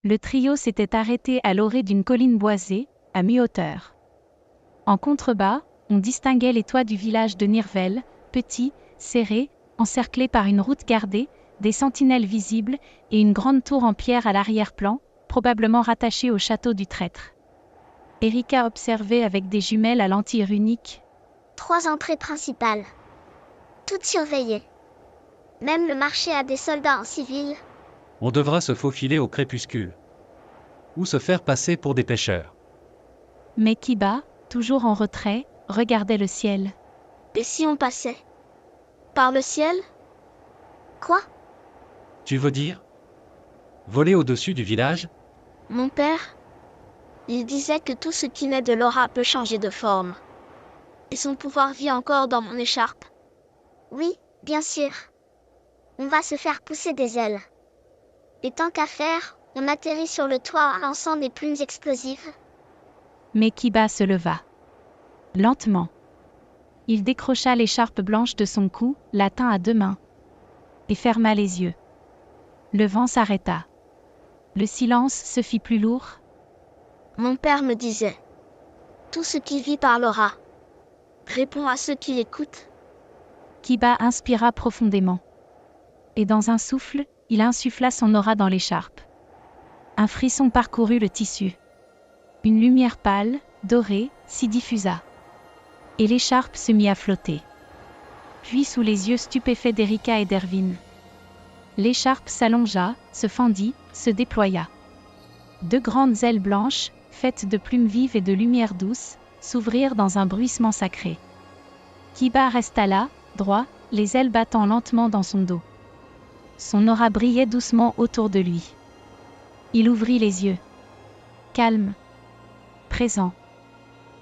Le trio s'était arrêté à l'orée d'une colline boisée, à mi-hauteur. En contrebas, on distinguait les toits du village de Nirvel, petits, serrés, encerclés par une route gardée, des sentinelles visibles, et une grande tour en pierre à l'arrière-plan, probablement rattachée au château du traître. Erika observait avec des jumelles à lentille unique. 3 entrées principales. Toutes surveillées. Même le marché a des soldats en civil. On devra se faufiler au crépuscule. Ou se faire passer pour des pêcheurs. Mais Kiba, toujours en retrait, regardait le ciel. Et si on passait par le ciel? Quoi? Tu veux dire? Voler au-dessus du village? Mon père? Il disait que tout ce qui naît de Laura peut changer de forme. Et son pouvoir vit encore dans mon écharpe. Oui, bien sûr. On va se faire pousser des ailes. Et tant qu'à faire, on atterrit sur le toit en lançant des plumes explosives. Mais Kiba se leva. Lentement. Il décrocha l'écharpe blanche de son cou, la tint à 2 mains. Et ferma les yeux. Le vent s'arrêta. Le silence se fit plus lourd. Mon père me disait, tout ce qui vit parlera. Réponds à ceux qui l'écoutent. Kiba inspira profondément. Et dans un souffle, il insuffla son aura dans l'écharpe. Un frisson parcourut le tissu. Une lumière pâle, dorée, s'y diffusa. Et l'écharpe se mit à flotter. Puis sous les yeux stupéfaits d'Erika et d'Erwin. L'écharpe s'allongea, se fendit, se déploya. 2 grandes ailes blanches, faites de plumes vives et de lumière douce, s'ouvrirent dans un bruissement sacré. Kiba resta là, droit, les ailes battant lentement dans son dos. Son aura brillait doucement autour de lui. Il ouvrit les yeux. Calme. Présent.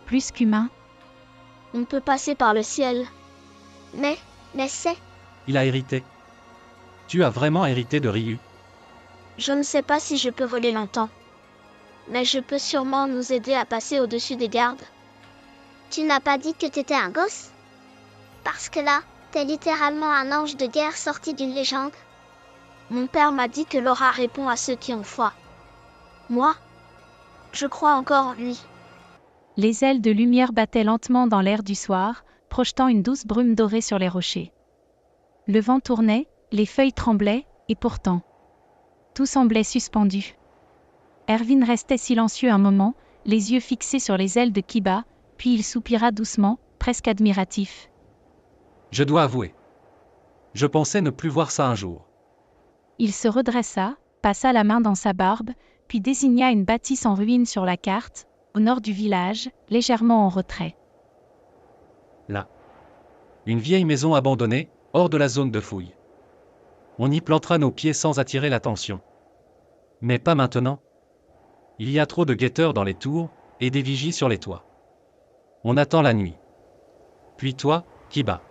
Plus qu'humain. On peut passer par le ciel. Mais c'est... Il a hérité. Tu as vraiment hérité de Ryu. Je ne sais pas si je peux voler longtemps. Mais je peux sûrement nous aider à passer au-dessus des gardes. Tu n'as pas dit que t'étais un gosse? Parce que là, t'es littéralement un ange de guerre sorti d'une légende. Mon père m'a dit que Laura répond à ceux qui ont foi. Moi, je crois encore en lui. Les ailes de lumière battaient lentement dans l'air du soir, projetant une douce brume dorée sur les rochers. Le vent tournait, les feuilles tremblaient, et pourtant, tout semblait suspendu. Erwin restait silencieux un moment, les yeux fixés sur les ailes de Kiba, puis il soupira doucement, presque admiratif. Je dois avouer. Je pensais ne plus voir ça un jour. Il se redressa, passa la main dans sa barbe, puis désigna une bâtisse en ruine sur la carte, au nord du village, légèrement en retrait. Là. Une vieille maison abandonnée, hors de la zone de fouille. On y plantera nos pieds sans attirer l'attention. Mais pas maintenant. Il y a trop de guetteurs dans les tours, et des vigies sur les toits. On attend la nuit. Puis toi, Kiba.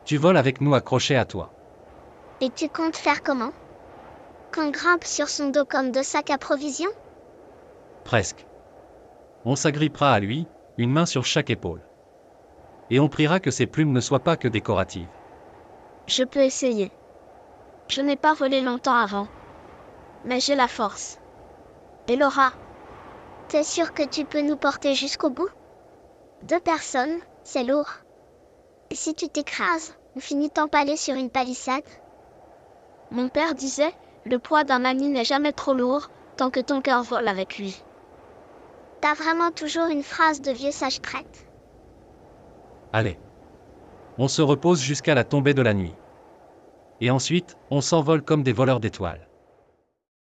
Tu voles avec nous accrochés à toi. Et tu comptes faire comment? Qu'on grimpe sur son dos comme 2 sacs à provisions? Presque. On s'agrippera à lui, une main sur chaque épaule. Et on priera que ses plumes ne soient pas que décoratives. Je peux essayer. Je n'ai pas volé longtemps avant. Mais j'ai la force. Et Laura, t'es sûr que tu peux nous porter jusqu'au bout? 2 personnes, c'est lourd. Et si tu t'écrases, on finit empalé sur une palissade? Mon père disait, le poids d'un ami n'est jamais trop lourd, tant que ton cœur vole avec lui. T'as vraiment toujours une phrase de vieux sage prête. Allez. On se repose jusqu'à la tombée de la nuit. Et ensuite, on s'envole comme des voleurs d'étoiles.